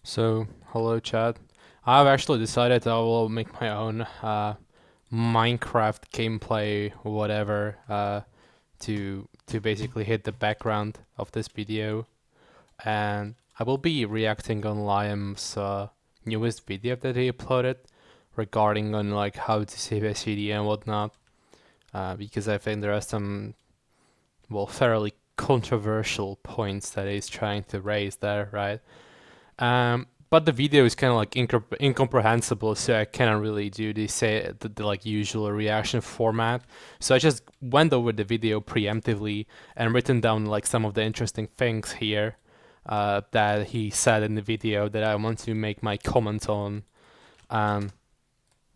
So, hello chat. I've actually decided I will make my own Minecraft gameplay whatever to basically hit the background of this video, and I will be reacting on Liam's newest video that he uploaded regarding on like how to save SCD and whatnot, because I think there are some fairly controversial points that he's trying to raise there, right? But the video is kind of like incomprehensible, so I cannot really do the like usual reaction format. So I just went over the video preemptively and written down like some of the interesting things here that he said in the video that I want to make my comment on. Um,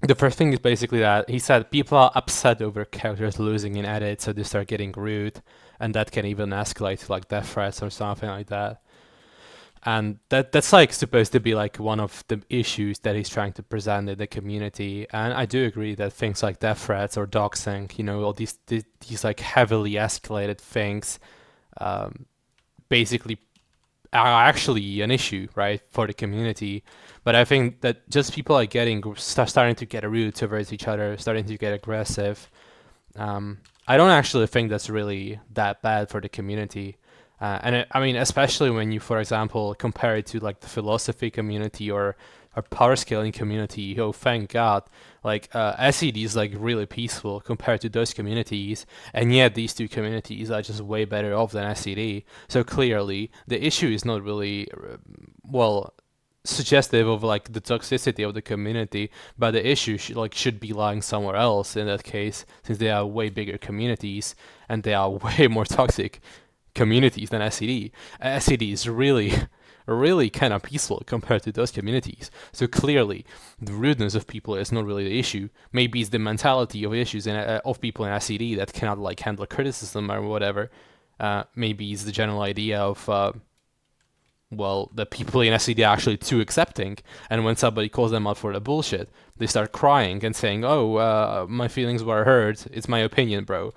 the first thing is basically that he said people are upset over characters losing in edit, so they start getting rude, and that can even escalate to like death threats or something like that. And that's like supposed to be like one of the issues that he's trying to present in the community. And I do agree that things like death threats or doxing, all these like heavily escalated things, basically are actually an issue, right, for the community. But I think that just people are starting to get rude towards each other, starting to get aggressive. I don't actually think that's really that bad for the community. I mean, especially when you, for example, compare it to like the philosophy community or power scaling community. Oh, thank God! Like SCD is like really peaceful compared to those communities, and yet these two communities are just way better off than SCD. So clearly, the issue is not really suggestive of like the toxicity of the community, but the issue should be lying somewhere else in that case, since they are way bigger communities and they are way more toxic communities than SCD. SCD is really kind of peaceful compared to those communities. So clearly, the rudeness of people is not really the issue. Maybe it's the mentality of issues of people in SCD that cannot like handle criticism or whatever. Maybe it's the general idea of the people in SCD are actually too accepting, and when somebody calls them out for the bullshit, they start crying and saying, "Oh, my feelings were hurt. It's my opinion, bro."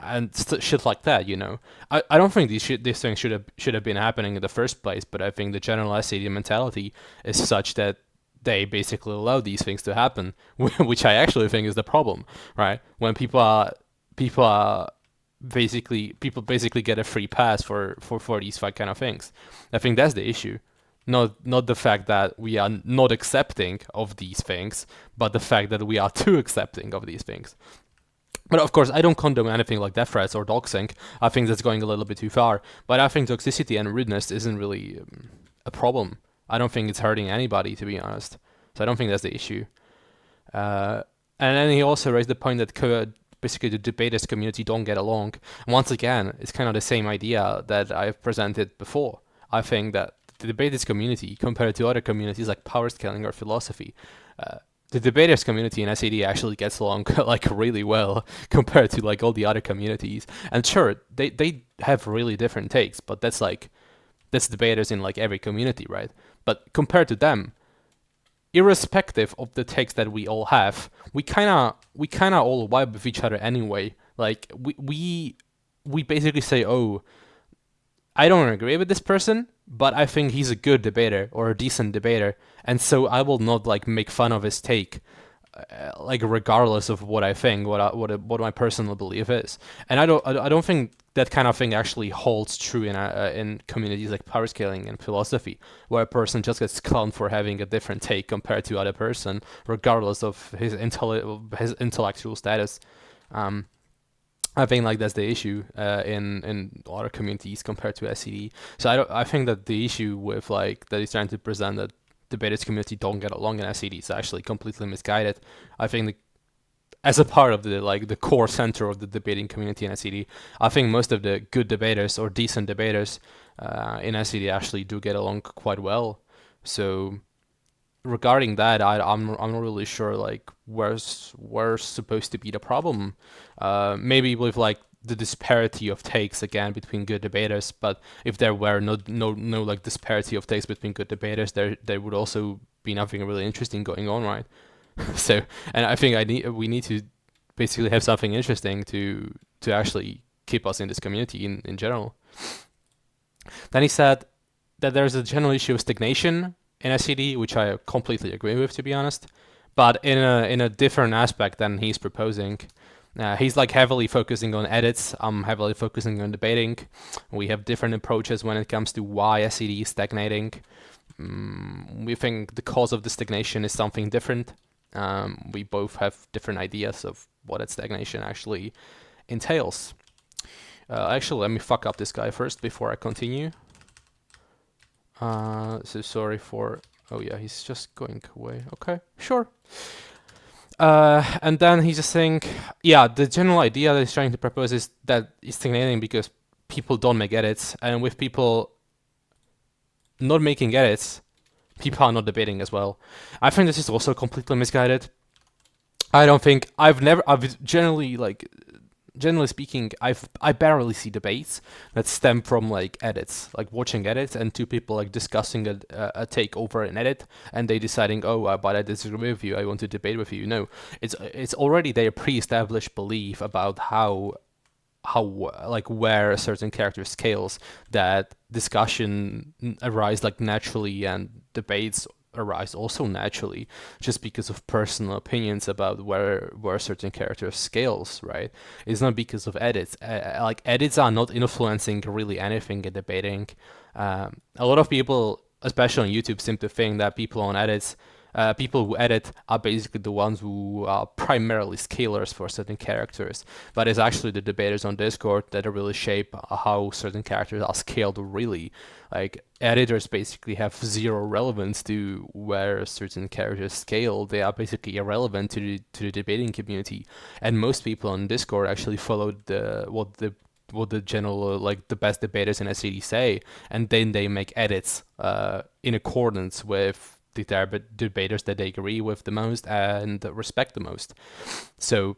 And shit like that. I don't think these things should have been happening in the first place, but I think the general SCD mentality is such that they basically allow these things to happen, which I actually think is the problem, right? When people basically get a free pass for these kind of things. I think that's the issue. Not the fact that we are not accepting of these things, but the fact that we are too accepting of these things. But of course, I don't condone anything like death threats or doxing. I think that's going a little bit too far. But I think toxicity and rudeness isn't really a problem. I don't think it's hurting anybody, to be honest. So I don't think that's the issue. And then he also raised the point that basically the debaters community don't get along. And once again, it's kind of the same idea that I've presented before. I think that the debaters community, compared to other communities like power scaling or philosophy, the debaters community in SCD actually gets along like really well compared to like all the other communities. And sure, they have really different takes, but that's debaters in like every community, right? But compared to them, irrespective of the takes that we all have, we kind of all vibe with each other anyway. Like we basically say, "Oh, I don't agree with this person, but I think he's a good debater or a decent debater, and so I will not like make fun of his take, like regardless of what I think, what my personal belief is." And I don't think that kind of thing actually holds true in communities like power scaling and philosophy, where a person just gets clowned for having a different take compared to other person, regardless of his intellectual status. I think like that's the issue in other communities compared to SCD. So I think that the issue with like that he's trying to present that debaters community don't get along in SCD is actually completely misguided. I think as a part of the core center of the debating community in SCD, I think most of the good debaters or decent debaters in SCD actually do get along quite well. So regarding that, I'm not really sure like where's supposed to be the problem. Maybe with like the disparity of takes again between good debaters, but if there were no like disparity of takes between good debaters, there would also be nothing really interesting going on, right? So, and I think we need to basically have something interesting to actually keep us in this community in general. Then he said that there's a general issue of stagnation in SCD, which I completely agree with, to be honest, but in a different aspect than he's proposing. He's like heavily focusing on edits. I'm heavily focusing on debating. We have different approaches when it comes to why SCD is stagnating. We think the cause of the stagnation is something different. We both have different ideas of what that stagnation actually entails. Actually, let me fuck up this guy first before I continue. So sorry for... Oh yeah, he's just going away. Okay, sure. And then he's just saying, yeah, the general idea that he's trying to propose is that it's stagnating because people don't make edits, and with people not making edits, people are not debating as well. I think this is also completely misguided. I've generally speaking, I barely see debates that stem from like edits, like watching edits and two people like discussing a take over an edit, and they deciding, oh, but I disagree with you, I want to debate with you. No, it's already their pre-established belief about how like where a certain character scales, that discussion arise like naturally and debates arise also naturally just because of personal opinions about where certain character scales, right? It's not because of edits. Like edits are not influencing really anything in debating. A lot of people, especially on YouTube, seem to think that people who edit are basically the ones who are primarily scalers for certain characters, but it's actually the debaters on Discord that really shape how certain characters are scaled really. Like, editors basically have zero relevance to where certain characters scale. They are basically irrelevant to the debating community, and most people on Discord actually follow what the general, like the best debaters in SCD say, and then they make edits in accordance with the debaters that they agree with the most and respect the most. So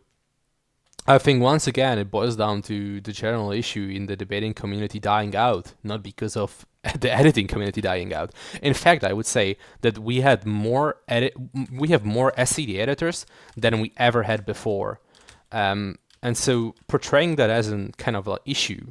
I think once again it boils down to the general issue in the debating community dying out, not because of the editing community dying out. In fact, I would say that we have more SCD editors than we ever had before. And so portraying that as a kind of an issue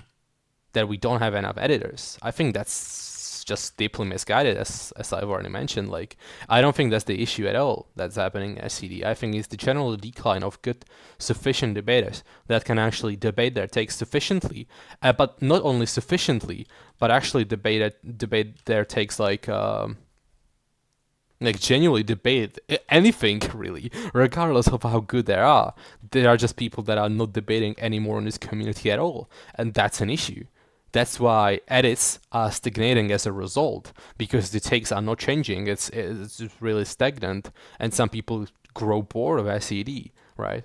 that we don't have enough editors, I think that's just deeply misguided, as I've already mentioned. Like, I don't think that's the issue at all that's happening in SCD. I think it's the general decline of good, sufficient debaters that can actually debate their takes sufficiently, but not only sufficiently, but actually debate their takes like genuinely debate anything really, regardless of how good they are. There are just people that are not debating anymore in this community at all, and that's an issue. That's why edits are stagnating as a result, because the takes are not changing. It's really stagnant, and some people grow bored of SCD, right?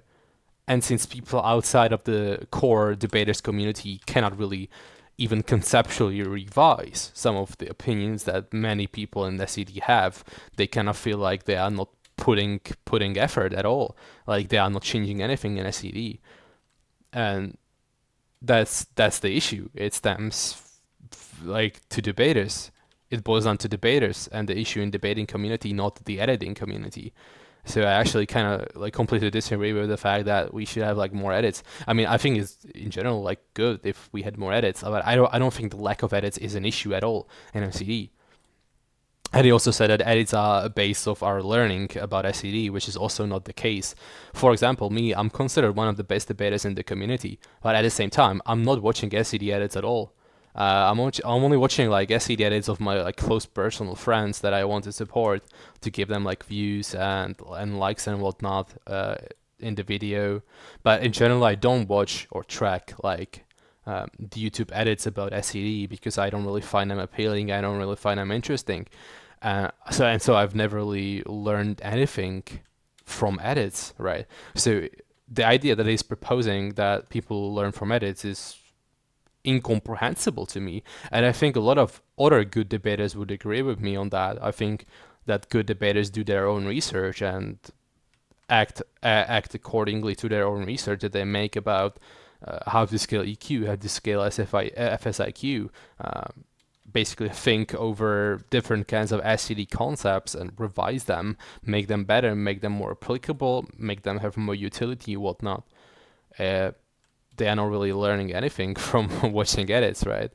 And since people outside of the core debaters community cannot really even conceptually revise some of the opinions that many people in SCD have, they kind of feel like they are not putting effort at all, like they are not changing anything in SCD, and that's the issue. It stems like to debaters. It boils down to debaters and the issue in debating community, not the editing community. So I actually kind of like completely disagree with the fact that we should have like more edits. I mean, I think it's in general like good if we had more edits, but I don't think the lack of edits is an issue at all in MCD. And he also said that edits are a base of our learning about SCD, which is also not the case. For example, me, I'm considered one of the best debaters in the community, but at the same time, I'm not watching SCD edits at all. I'm only watching like SCD edits of my like close personal friends that I want to support to give them like views and likes and whatnot in the video. But in general, I don't watch or track like the YouTube edits about SCD because I don't really find them appealing. I don't really find them interesting. So I've never really learned anything from edits, right? So the idea that he's proposing that people learn from edits is incomprehensible to me, and I think a lot of other good debaters would agree with me on that. I think that good debaters do their own research and act accordingly to their own research that they make about how to scale EQ, how to scale FSIQ, basically think over different kinds of SCD concepts and revise them, make them better, make them more applicable, make them have more utility, whatnot. They are not really learning anything from watching edits, right?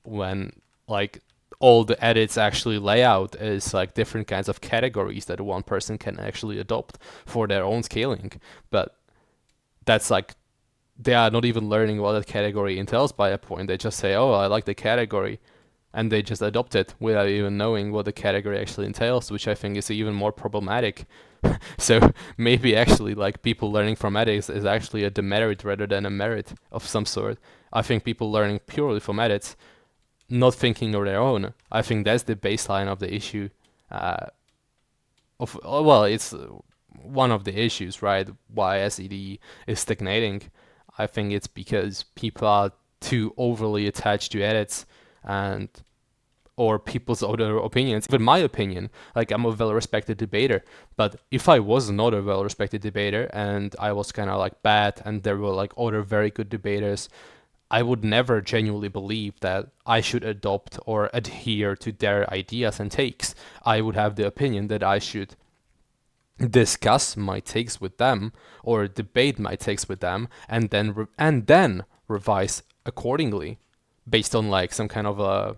When like all the edits actually lay out is like different kinds of categories that one person can actually adopt for their own scaling. But that's like, they are not even learning what that category entails by a point. They just say, oh, I like the category, and they just adopt it without even knowing what the category actually entails, which I think is even more problematic. So maybe actually like people learning from edits is actually a demerit rather than a merit of some sort. I think people learning purely from edits, not thinking of their own, I think that's the baseline of the issue. Well, it's one of the issues, right? Why SCD is stagnating. I think it's because people are too overly attached to edits and or people's other opinions. Even my opinion, like I'm a well-respected debater, but if I was not a well-respected debater and I was kind of like bad and there were like other very good debaters, I would never genuinely believe that I should adopt or adhere to their ideas and takes. I would have the opinion that I should discuss my takes with them or debate my takes with them and then revise accordingly based on like some kind of a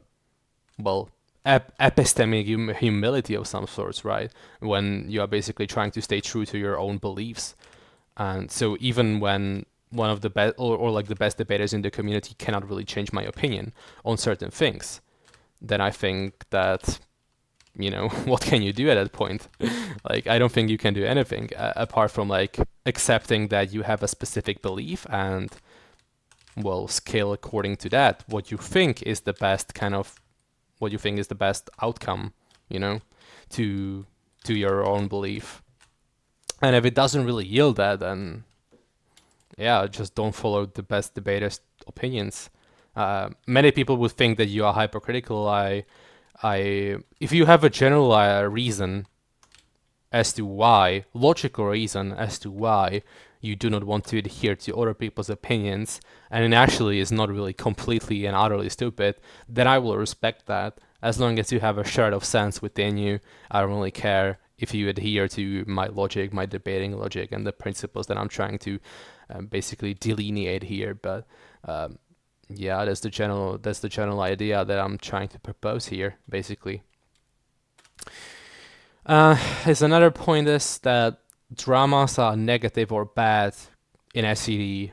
epistemic humility of some sorts, right? When you are basically trying to stay true to your own beliefs. And so even when one of the best or like the best debaters in the community cannot really change my opinion on certain things, then I think that, what can you do at that point? Like, I don't think you can do anything apart from like accepting that you have a specific belief and, scale according to that. What you think is the best outcome, to your own belief. And if it doesn't really yield that, then yeah, just don't follow the best debater's opinions. Many people would think that you are hypercritical. If you have a general reason as to why, logical reason as to why you do not want to adhere to other people's opinions, and it actually is not really completely and utterly stupid, then I will respect that. As long as you have a shred of sense within you, I don't really care if you adhere to my logic, my debating logic, and the principles that I'm trying to basically delineate here. But yeah, that's the general idea that I'm trying to propose here, basically. There's another point is that dramas are negative or bad in SCD,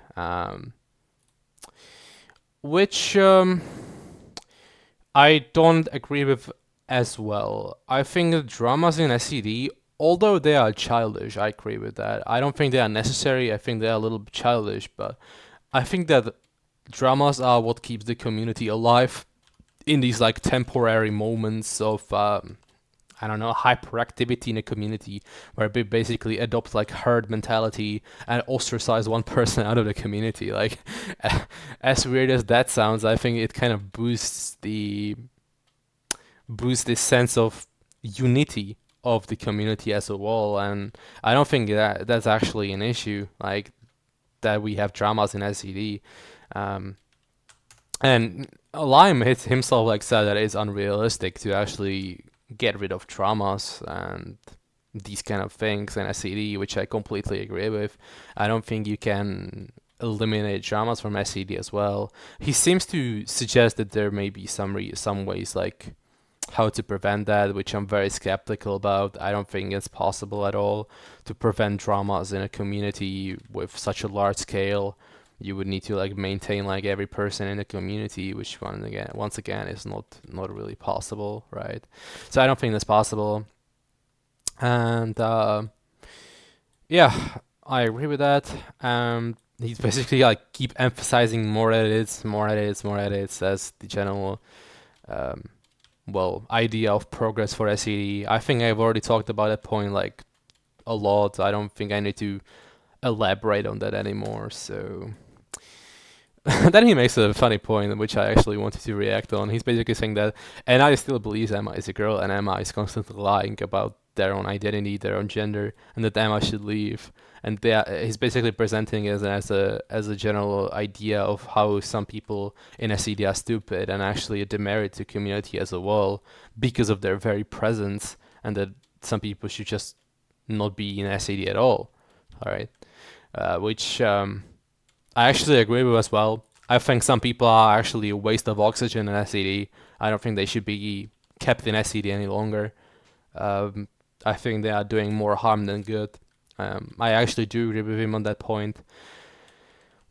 which I don't agree with as well. I think the dramas in SCD, although they are childish, I agree with that. I don't think they are necessary. I think they are a little bit childish, but I think that dramas are what keeps the community alive in these like temporary moments of hyperactivity in a community where we basically adopt like herd mentality and ostracize one person out of the community. Like, as weird as that sounds, I think it kind of boosts this sense of unity of the community as a whole. And I don't think that's actually an issue, like that we have dramas in SCD. And Lime himself like said that it's unrealistic to actually get rid of dramas and these kind of things in SCD, which I completely agree with. I don't think you can eliminate dramas from SCD as well. He seems to suggest that there may be some ways like how to prevent that, which I'm very skeptical about. I don't think it's possible at all to prevent dramas in a community with such a large scale. You would need to like maintain like every person in the community, which once again is not really possible, right? So I don't think that's possible. And yeah, I agree with that. He's basically like keep emphasizing more edits as the general idea of progress for SCD. I think I've already talked about that point like a lot. I don't think I need to elaborate on that anymore. So then he makes a funny point, which I actually wanted to react on. He's basically saying that Anna still believes Emma is a girl, and Emma is constantly lying about their own identity, their own gender, and that Emma should leave. And he's basically presenting it as a general idea of how some people in SCD are stupid and actually a demerit to community as a whole because of their very presence, and that some people should just not be in SCD at all. All right, which I actually agree with as well. I think some people are actually a waste of oxygen in SCD. I don't think they should be kept in SCD any longer. Um, I think they are doing more harm than good. I actually do agree with him on that point.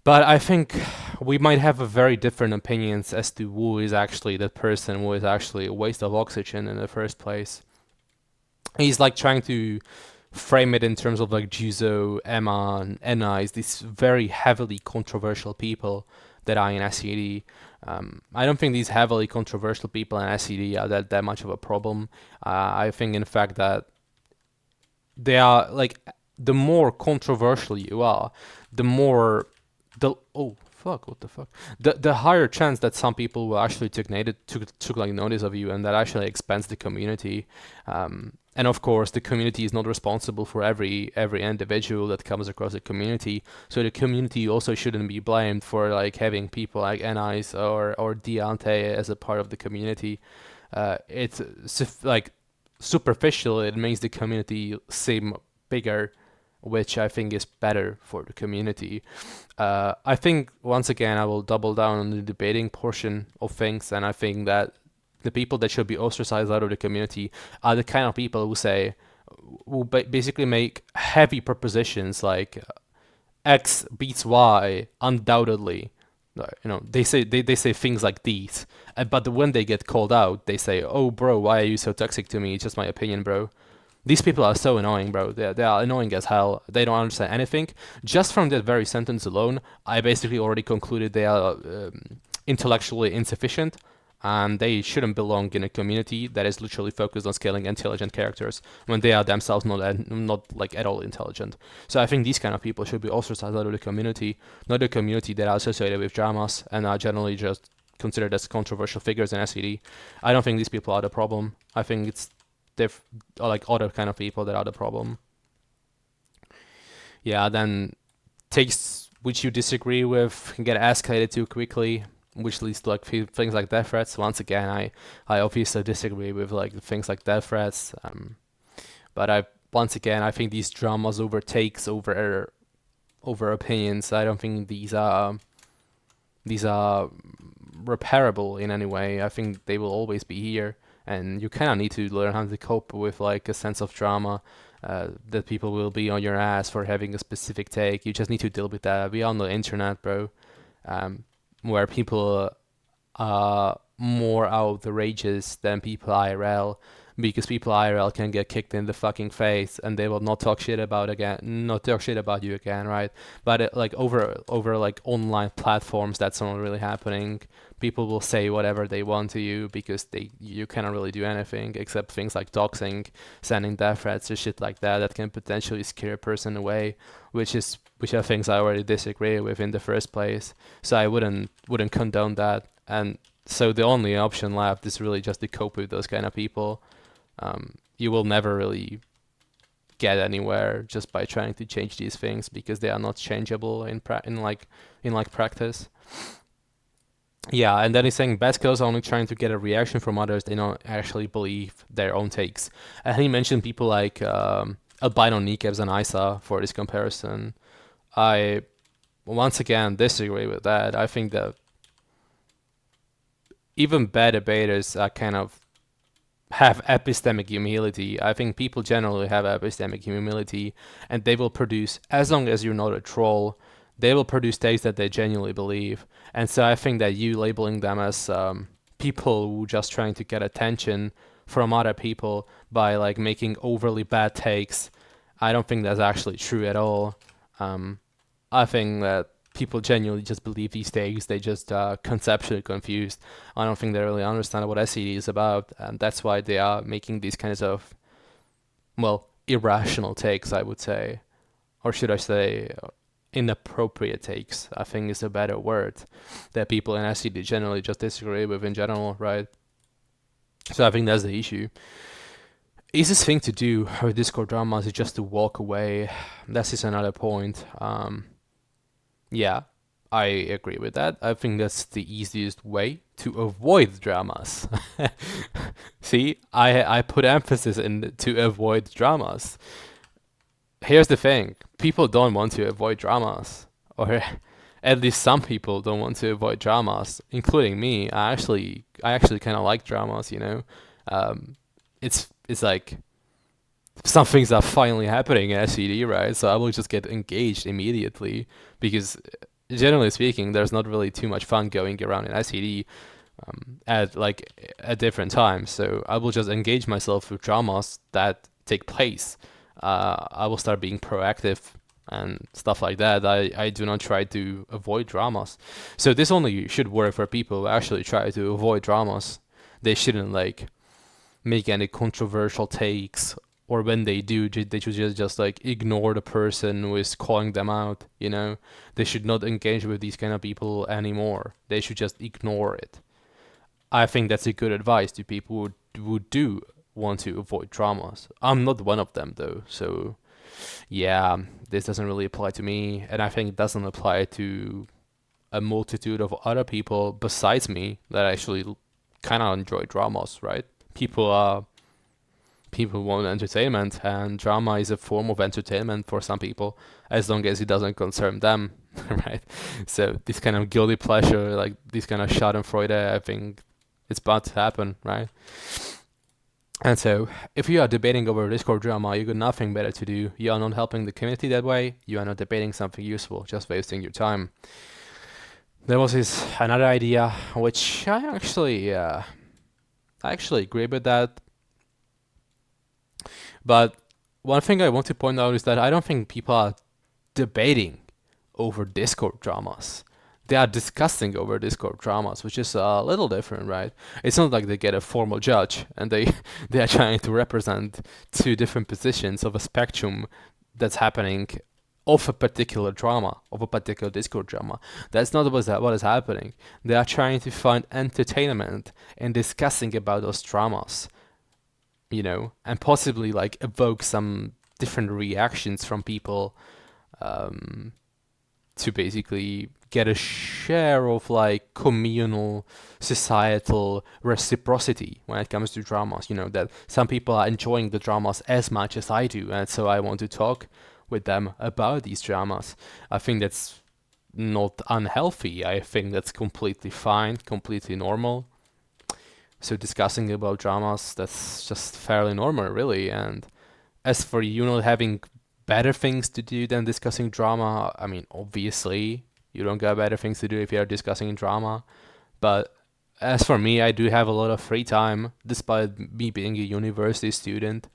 But I think we might have a very different opinions as to who is actually the person who is actually a waste of oxygen in the first place. He's like trying to frame it in terms of like Juzo, Emma, and Enna is these very heavily controversial people that are in SCD. I don't think these heavily controversial people in SCD are that much of a problem. I think, in fact, that they are like the more controversial you are, the more the oh fuck what the fuck the higher chance that some people will actually took like notice of you, and that actually expands the community. And of course, the community is not responsible for every individual that comes across the community. So the community also shouldn't be blamed for like having people like Nis or Deante as a part of the community. It's like superficial. It makes the community seem bigger, which I think is better for the community. I think, once again, I will double down on the debating portion of things, and I think that the people that should be ostracized out of the community are the kind of people who basically make heavy propositions like X beats Y undoubtedly. They say things like these, but when they get called out, they say, "Oh, bro, why are you so toxic to me? It's just my opinion, bro." These people are so annoying, bro. They are annoying as hell. They don't understand anything. Just from that very sentence alone, I basically already concluded they are intellectually insufficient, and they shouldn't belong in a community that is literally focused on scaling intelligent characters when they are themselves not like at all intelligent. So I think these kind of people should be ostracized out of the community, not the community that are associated with dramas and are generally just considered as controversial figures in SCD. I don't think these people are the problem. I think it's like other kind of people that are the problem. Yeah, then takes which you disagree with can get escalated too quickly, which leads to like things like death threats. Once again, I obviously disagree with like things like death threats. But I think these dramas over takes over opinions. I don't think these are repairable in any way. I think they will always be here, and you kind of need to learn how to cope with like a sense of drama. That people will be on your ass for having a specific take. You just need to deal with that. We are on the internet, bro, where people are more outrageous than people IRL, because people IRL can get kicked in the fucking face and they will not talk shit about you again, right? But like over like online platforms, that's not really happening. People will say whatever they want to you because you cannot really do anything except things like doxing, sending death threats or shit like that can potentially scare a person away, which are things I already disagree with in the first place. So I wouldn't condone that. And so the only option left is really just to cope with those kind of people. You will never really get anywhere just by trying to change these things, because they are not changeable in practice. Yeah, and then he's saying best kills are only trying to get a reaction from others. They don't actually believe their own takes. And he mentioned people like albino kneecaps and Isa for this comparison. I once again disagree with that. I think that even bad debaters are kind of have epistemic humility. I think people generally have epistemic humility, and they will produce, as long as you're not a troll, they will produce takes that they genuinely believe. And so I think that you labeling them as people who just trying to get attention from other people by like making overly bad takes, I don't think that's actually true at all. I think that people genuinely just believe these takes. They just conceptually confused. I don't think they really understand what SCD is about, and that's why they are making these kinds of, well, irrational takes, I would say. Or should I say inappropriate takes, I think is a better word, that people in SCD generally just disagree with in general, right? So I think that's the issue. Easiest thing to do with Discord dramas is just to walk away. That's just another point. Yeah, I agree with that. I think that's the easiest way to avoid dramas. See, I put emphasis in to avoid dramas. Here's the thing: people don't want to avoid dramas, or At least some people don't want to avoid dramas, including me. I actually kind of like dramas, you know. It's like some things are finally happening in SCD, right? So I will just get engaged immediately because, generally speaking, there's not really too much fun going around in SCD at different times. So I will just engage myself with dramas that take place. I will start being proactive and stuff like that. I do not try to avoid dramas. So this only should work for people who actually try to avoid dramas. They shouldn't like make any controversial takes, or when they do, they should just like ignore the person who is calling them out, you know. They should not engage with these kind of people anymore. They should just ignore it. I think that's a good advice to people who do want to avoid dramas. I'm not one of them though, so yeah, this doesn't really apply to me, and I think it doesn't apply to a multitude of other people besides me that actually kind of enjoy dramas, right? People are people want entertainment, and drama is a form of entertainment for some people, as long as it doesn't concern them, right? So this kind of guilty pleasure, like this kind of Schadenfreude, I think it's bound to happen, right? And so, if you are debating over Discord drama, you got nothing better to do. You are not helping the community that way. You are not debating something useful, just wasting your time. There was this another idea, which I actually agree with that. But one thing I want to point out is that I don't think people are debating over Discord dramas. They are discussing over Discord dramas, which is a little different, right? It's not like they get a formal judge and they are trying to represent two different positions of a spectrum that's happening of a particular drama, of a particular Discord drama. That's not what is happening. They are trying to find entertainment in discussing about those dramas, you know, and possibly like evoke some different reactions from people, to basically get a share of like communal societal reciprocity when it comes to dramas, you know, that some people are enjoying the dramas as much as I do, and so I want to talk with them about these dramas. I think that's not unhealthy. I think that's completely fine, completely normal. So discussing about dramas, that's just fairly normal, really. And as for you not having better things to do than discussing drama, I mean, obviously, you don't got better things to do if you're discussing drama. But as for me, I do have a lot of free time, despite me being a university student.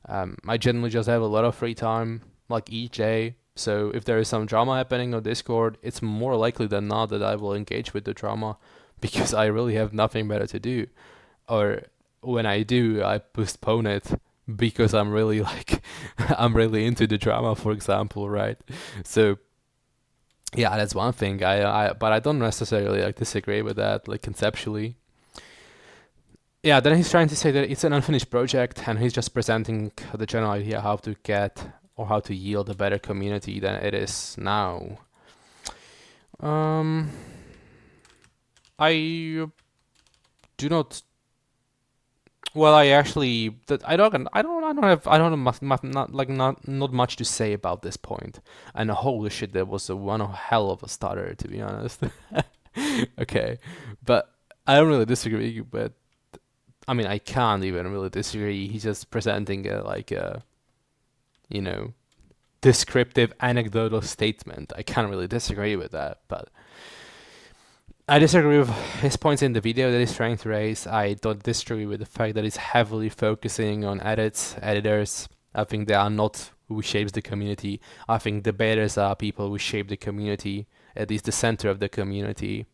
I generally just have a lot of free time, like each day. So if there is some drama happening on Discord, it's more likely than not that I will engage with the drama because I really have nothing better to do. Or when I do, I postpone it because I'm really like I'm really into the drama, for example, right? So yeah, that's one thing. But I don't necessarily like disagree with that, like conceptually. Yeah, then he's trying to say that it's an unfinished project, and he's just presenting the general idea how to get or how to yield a better community than it is now. Um, I do not. Well, I actually that I don't have not much to say about this point. And holy shit, there was a one hell of a stutter, to be honest. Okay, but I don't really disagree. But I mean, I can't even really disagree. He's just presenting a you know descriptive anecdotal statement. I can't really disagree with that, but I disagree with his points in the video that he's trying to raise. I don't disagree with the fact that he's heavily focusing on editors. I think they are not who shapes the community. I think debaters are people who shape the community, at least the center of the community.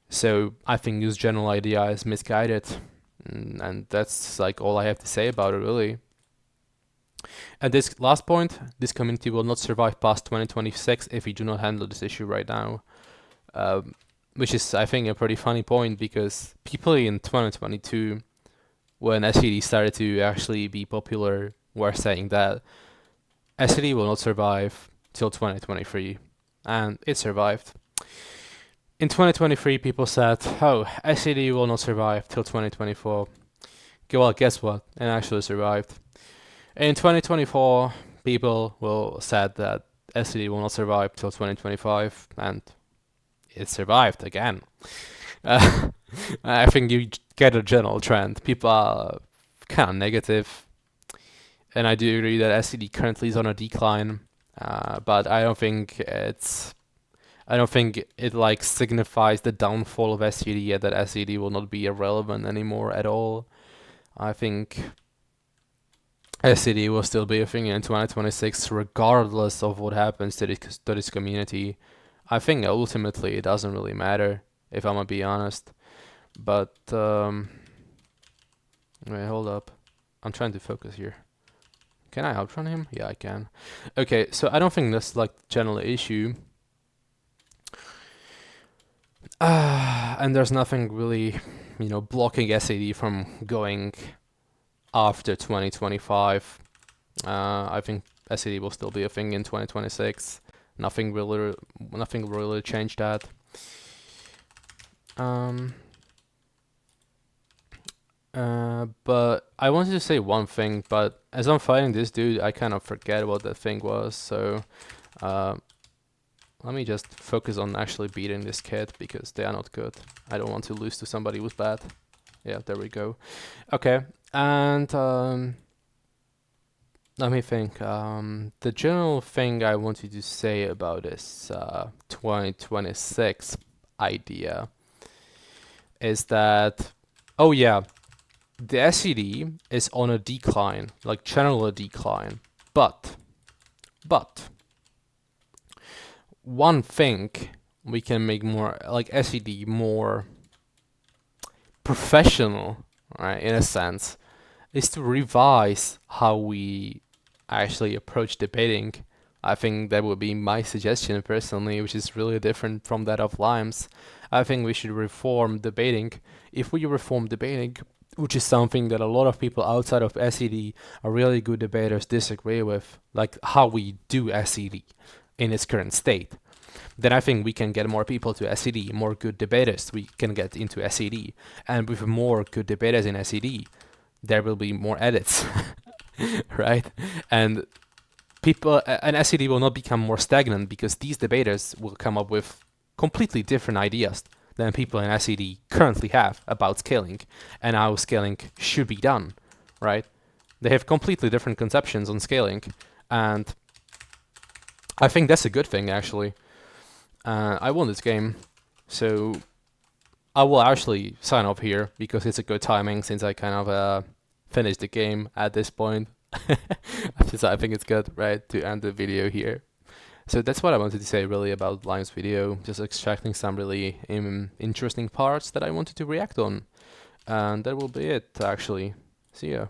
So I think his general idea is misguided, and that's like all I have to say about it, really. And this last point, this community will not survive past 2026 if we do not handle this issue right now. Which is, I think, a pretty funny point because people in 2022, when SCD started to actually be popular, were saying that SCD will not survive till 2023, and it survived. In 2023, people said, oh, SCD will not survive till 2024. Well, guess what? It actually survived. In 2024, people said that SCD will not survive till 2025, and it survived again. Uh, I think you get a general trend. People are kind of negative, and I do agree that SCD currently is on a decline. But I don't think it like signifies the downfall of SCD yet, that SCD will not be irrelevant anymore at all. I think SCD will still be a thing in 2026 regardless of what happens to this community. I think ultimately it doesn't really matter, if I'm gonna be honest. But wait, hold up. I'm trying to focus here. Can I outrun him? Yeah, I can. Okay, so I don't think that's like the general issue. And there's nothing really, blocking SCD from going after 2025. I think SCD will still be a thing in 2026. Nothing really changed that. But I wanted to say one thing, but as I'm fighting this dude, I kind of forget what that thing was. So, let me just focus on actually beating this kid, because they are not good. I don't want to lose to somebody who's bad. Yeah, there we go. Okay, and let me think. The general thing I wanted to say about this 2026 idea is that, oh yeah, the SCD is on a decline, like general a decline, but one thing we can make more, like SCD more professional, right, in a sense, is to revise how we actually approach debating. I think that would be my suggestion personally, which is really different from that of Lime's. I think we should reform debating. If we reform debating, which is something that a lot of people outside of SCD are really good debaters disagree with, like how we do SCD in its current state, then I think we can get more people to SCD, more good debaters we can get into SCD. And with more good debaters in SCD, there will be more edits, right? And SCD will not become more stagnant, because these debaters will come up with completely different ideas than people in SCD currently have about scaling and how scaling should be done, right? They have completely different conceptions on scaling, and I think that's a good thing, actually. I won this game, so I will actually sign off here, because it's a good timing since I kind of finished the game at this point. I think it's good, right, to end the video here. So that's what I wanted to say really about Lime's video, just extracting some really interesting parts that I wanted to react on. And that will be it, actually. See ya.